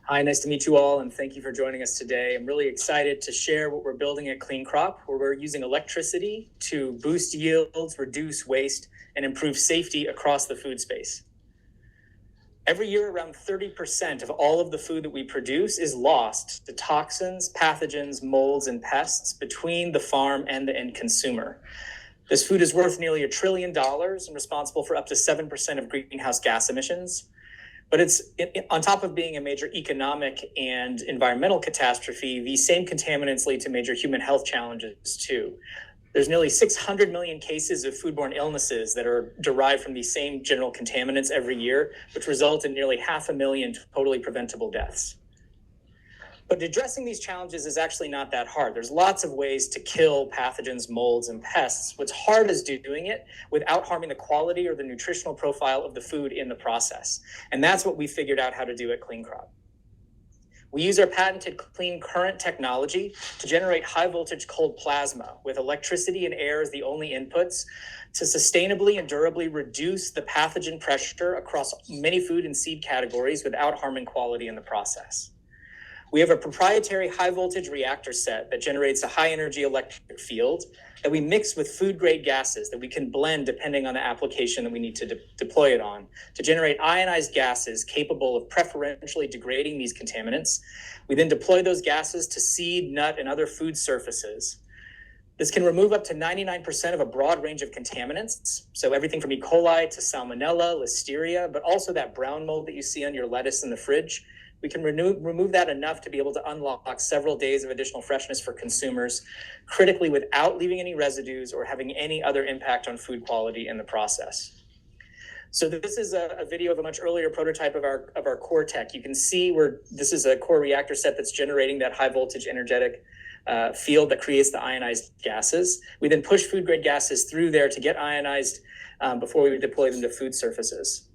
Hi, nice to meet you all, and thank you for joining us today. I'm really excited to share what we're building at Clean Crop, where we're using electricity to boost yields, reduce waste, and improve safety across the food space. Every year, around 30% of all of the food that we produce is lost to toxins, pathogens, molds, and pests between the farm and the end consumer. This food is worth nearly $1 trillion and responsible for up to 7% of greenhouse gas emissions. But on top of being a major economic and environmental catastrophe, these same contaminants lead to major human health challenges too. There's nearly 600 million cases of foodborne illnesses that are derived from these same general contaminants every year, which result in nearly 500,000 totally preventable deaths. But addressing these challenges is actually not that hard. There's lots of ways to kill pathogens, molds, and pests. What's hard is doing it without harming the quality or the nutritional profile of the food in the process. And that's what we figured out how to do at Clean Crop. We use our patented clean current technology to generate high voltage cold plasma with electricity and air as the only inputs to sustainably and durably reduce the pathogen pressure across many food and seed categories without harming quality in the process. We have a proprietary high voltage reactor set that generates a high energy electric field that we mix with food grade gases that we can blend depending on the application that we need to deploy it on to generate ionized gases capable of preferentially degrading these contaminants. We then deploy those gases to seed, nut, and other food surfaces. This can remove up to 99% of a broad range of contaminants. So everything from E. coli to Salmonella, Listeria, but also that brown mold that you see on your lettuce in the fridge. We can remove that enough to be able to unlock several days of additional freshness for consumers, critically without leaving any residues or having any other impact on food quality in the process. So this is a video of a much earlier prototype of our core tech. You can see where this is a core reactor set that's generating that high voltage energetic field that creates the ionized gases. We then push food grade gases through there to get ionized before we deploy them to food surfaces.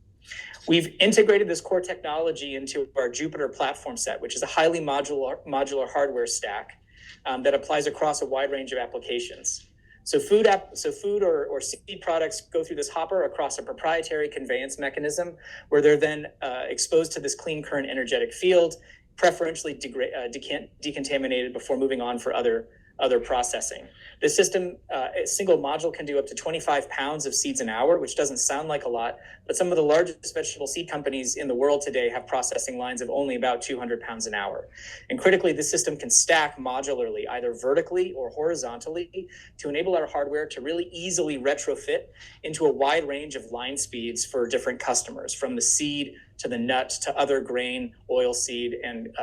We've integrated this core technology into our Jupiter platform set, which is a highly modular hardware stack that applies across a wide range of applications. So food or seed products go through this hopper across a proprietary conveyance mechanism where they're then exposed to this clean current energetic field, preferentially decontaminated before moving on for other processing. This system, a single module can do up to 25 pounds of seeds an hour, which doesn't sound like a lot, but some of the largest vegetable seed companies in the world today have processing lines of only about 200 pounds an hour. And critically, this system can stack modularly, either vertically or horizontally, to enable our hardware to really easily retrofit into a wide range of line speeds for different customers, from the seed to the nut to other grain, oil seed, and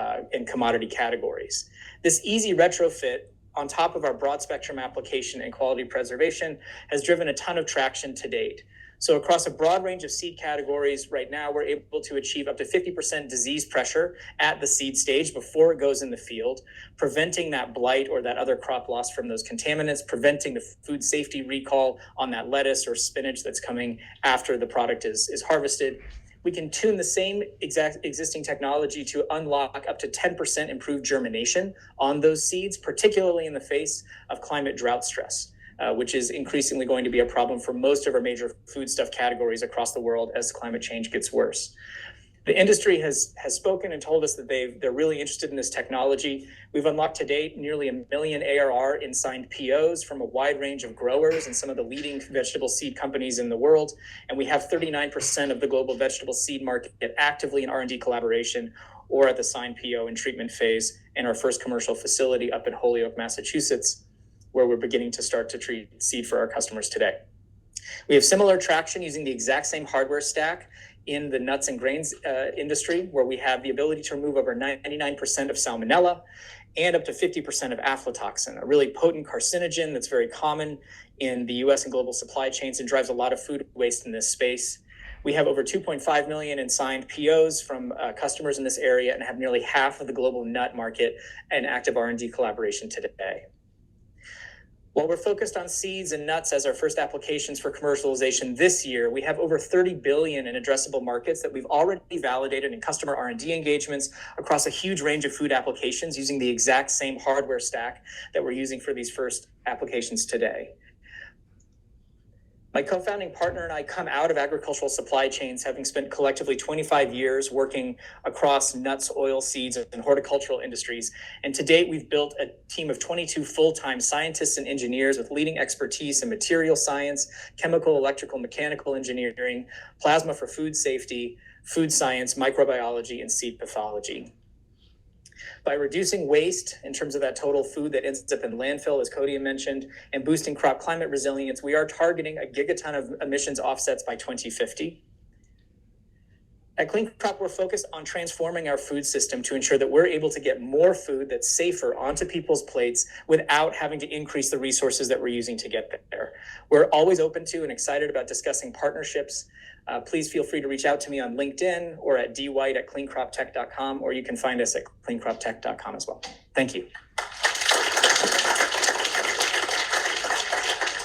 commodity categories. This easy retrofit on top of our broad spectrum application and quality preservation has driven a ton of traction to date. So across a broad range of seed categories right now, we're able to achieve up to 50% disease pressure at the seed stage before it goes in the field, preventing that blight or that other crop loss from those contaminants, preventing the food safety recall on that lettuce or spinach that's coming after the product is harvested. We can tune the same exact existing technology to unlock up to 10% improved germination on those seeds, particularly in the face of climate drought stress, which is increasingly going to be a problem for most of our major foodstuff categories across the world as climate change gets worse. The industry has spoken and told us that they're really interested in this technology. We've unlocked to date nearly 1 million ARR in signed POs from a wide range of growers and some of the leading vegetable seed companies in the world. And we have 39% of the global vegetable seed market actively in R&D collaboration or at the signed PO and treatment phase in our first commercial facility up in Holyoke, Massachusetts, where we're beginning to start to treat seed for our customers today. We have similar traction using the exact same hardware stack in the nuts and grains industry, where we have the ability to remove over 99% of Salmonella and up to 50% of aflatoxin, a really potent carcinogen that's very common in the US and global supply chains and drives a lot of food waste in this space. We have over 2.5 million in signed POs from customers in this area and have nearly half of the global nut market and active R&D collaboration today. While we're focused on seeds and nuts as our first applications for commercialization this year, we have over 30 billion in addressable markets that we've already validated in customer R&D engagements across a huge range of food applications using the exact same hardware stack that we're using for these first applications today. My co-founding partner and I come out of agricultural supply chains, having spent collectively 25 years working across nuts, oil seeds, and horticultural industries. And to date, we've built a team of 22 full-time scientists and engineers with leading expertise in material science, chemical, electrical, mechanical engineering, plasma for food safety, food science, microbiology, and seed pathology. By reducing waste in terms of that total food that ends up in landfill, as Cody mentioned, and boosting crop climate resilience, we are targeting a gigaton of emissions offsets by 2050. At Clean Crop, we're focused on transforming our food system to ensure that we're able to get more food that's safer onto people's plates without having to increase the resources that we're using to get there. We're always open to and excited about discussing partnerships. Please feel free to reach out to me on LinkedIn or at dwight@cleancroptech.com, or you can find us at cleancroptech.com as well. Thank you.